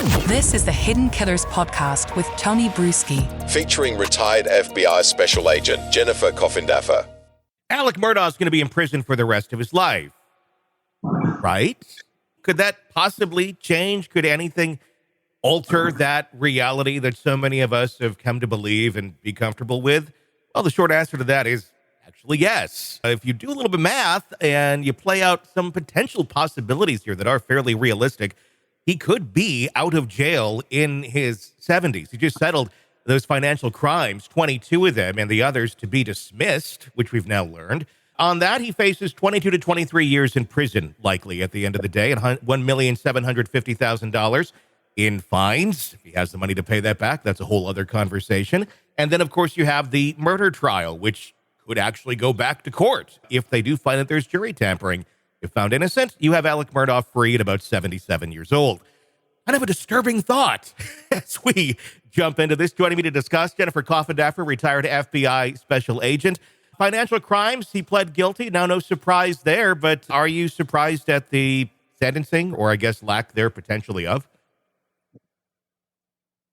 This is the Hidden Killers podcast with Tony Brueski, featuring retired FBI Special Agent Jennifer Coffindaffer. Alec Murdaugh is going to be in prison for the rest of his life, right? Could that possibly change? Could anything alter that reality that so many of us have come to believe and be comfortable with? Well, the short answer to that is actually yes. If you do a little bit of math and you play out some potential possibilities here that are fairly realistic, he could be out of jail in his 70s. He just settled those financial crimes, 22 of them, and the others to be dismissed, which we've now learned. On that, he faces 22 to 23 years in prison, likely at the end of the day, and $1,750,000 in fines. If he has the money to pay that back, that's a whole other conversation. And then, of course, you have the murder trial, which could actually go back to court if they do find that there's jury tampering. If found innocent, you have Alec Murdaugh free at about 77 years old. Kind of a disturbing thought as we jump into this. Joining me to discuss, Jennifer Coffindaffer, retired FBI Special Agent. Financial crimes, he pled guilty. Now, no surprise there, but are you surprised at the sentencing, or I guess lack there potentially of?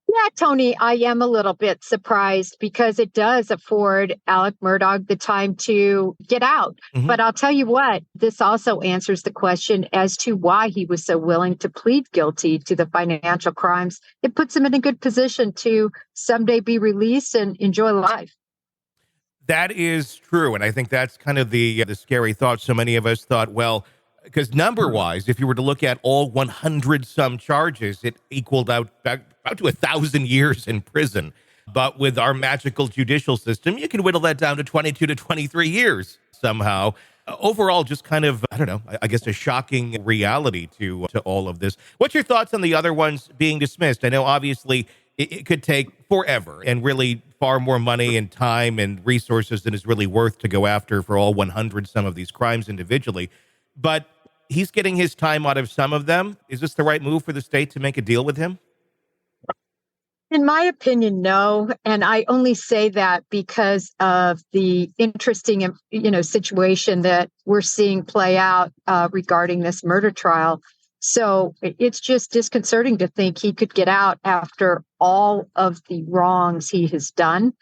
Yeah, Tony, I am a little bit surprised because it does afford Alec Murdaugh the time to get out. Mm-hmm. But I'll tell you what, this also answers the question as to why he was so willing to plead guilty to the financial crimes. It puts him in a good position to someday be released and enjoy life. That is true. And I think that's kind of the scary thought. So many of us thought, well, because number-wise, if you were to look at all 100-some charges, it equaled out back about to 1,000 years in prison. But with our magical judicial system, you can whittle that down to 22 to 23 years somehow. Overall, just kind of, I don't know, I guess a shocking reality to all of this. What's your thoughts on the other ones being dismissed? I know, obviously, it could take forever and really far more money and time and resources than is really worth to go after for all 100-some of these crimes individually. But he's getting his time out of some of them. Is this the right move for the state to make a deal with him? In my opinion, no. And I only say that because of the interesting, situation that we're seeing play out regarding this murder trial. So it's just disconcerting to think he could get out after all of the wrongs he has done.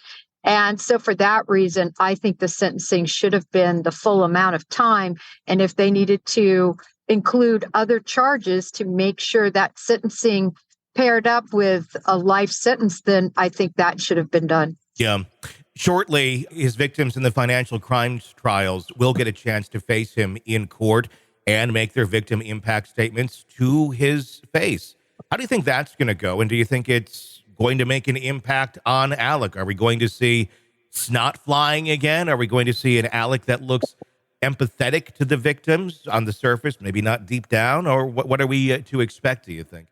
And so for that reason, I think the sentencing should have been the full amount of time. And if they needed to include other charges to make sure that sentencing paired up with a life sentence, then I think that should have been done. Yeah. Shortly, his victims in the financial crimes trials will get a chance to face him in court and make their victim impact statements to his face. How do you think that's going to go? And do you think it's going to make an impact on Alec? Are we going to see snot flying again? Are we going to see an Alec that looks empathetic to the victims on the surface, maybe not deep down? Or what are we to expect, do you think?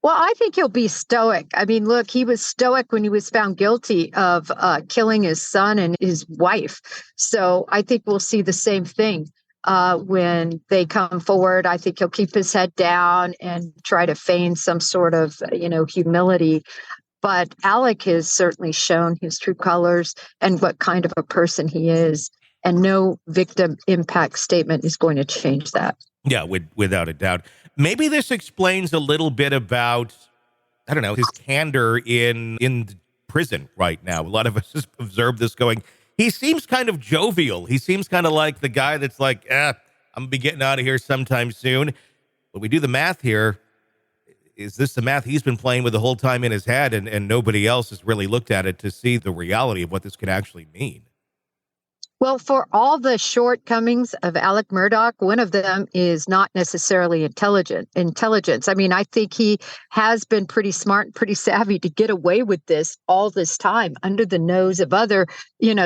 Well, I think he'll be stoic. I mean, look, he was stoic when he was found guilty of killing his son and his wife. So I think we'll see the same thing when they come forward. I think he'll keep his head down and try to feign some sort of, humility. But Alec has certainly shown his true colors and what kind of a person he is. And no victim impact statement is going to change that. Yeah, without a doubt. Maybe this explains a little bit about, I don't know, his candor in prison right now. A lot of us observe this going, he seems kind of jovial. He seems kind of like the guy that's like, I'm going to be getting out of here sometime soon. But we do the math here. Is this the math he's been playing with the whole time in his head and nobody else has really looked at it to see the reality of what this could actually mean? Well, for all the shortcomings of Alec Murdaugh, one of them is not necessarily intelligence. I mean, I think he has been pretty smart and pretty savvy to get away with this all this time under the nose of other,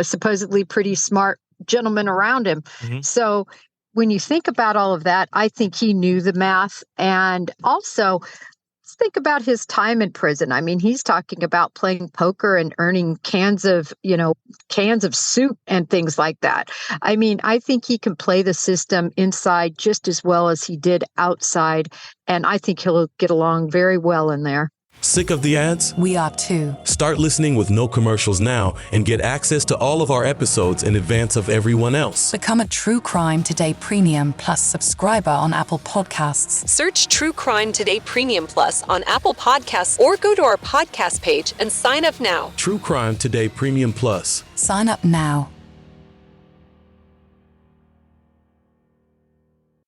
supposedly pretty smart gentlemen around him. Mm-hmm. So when you think about all of that, I think he knew the math. And also, let's think about his time in prison. I mean, he's talking about playing poker and earning cans of soup and things like that. I mean, I think he can play the system inside just as well as he did outside. And I think he'll get along very well in there. Sick of the ads? We are too. Start listening with no commercials now and get access to all of our episodes in advance of everyone else. Become a True Crime Today Premium Plus subscriber on Apple Podcasts. Search True Crime Today Premium Plus on Apple Podcasts or go to our podcast page and sign up now. True Crime Today Premium Plus. Sign up now.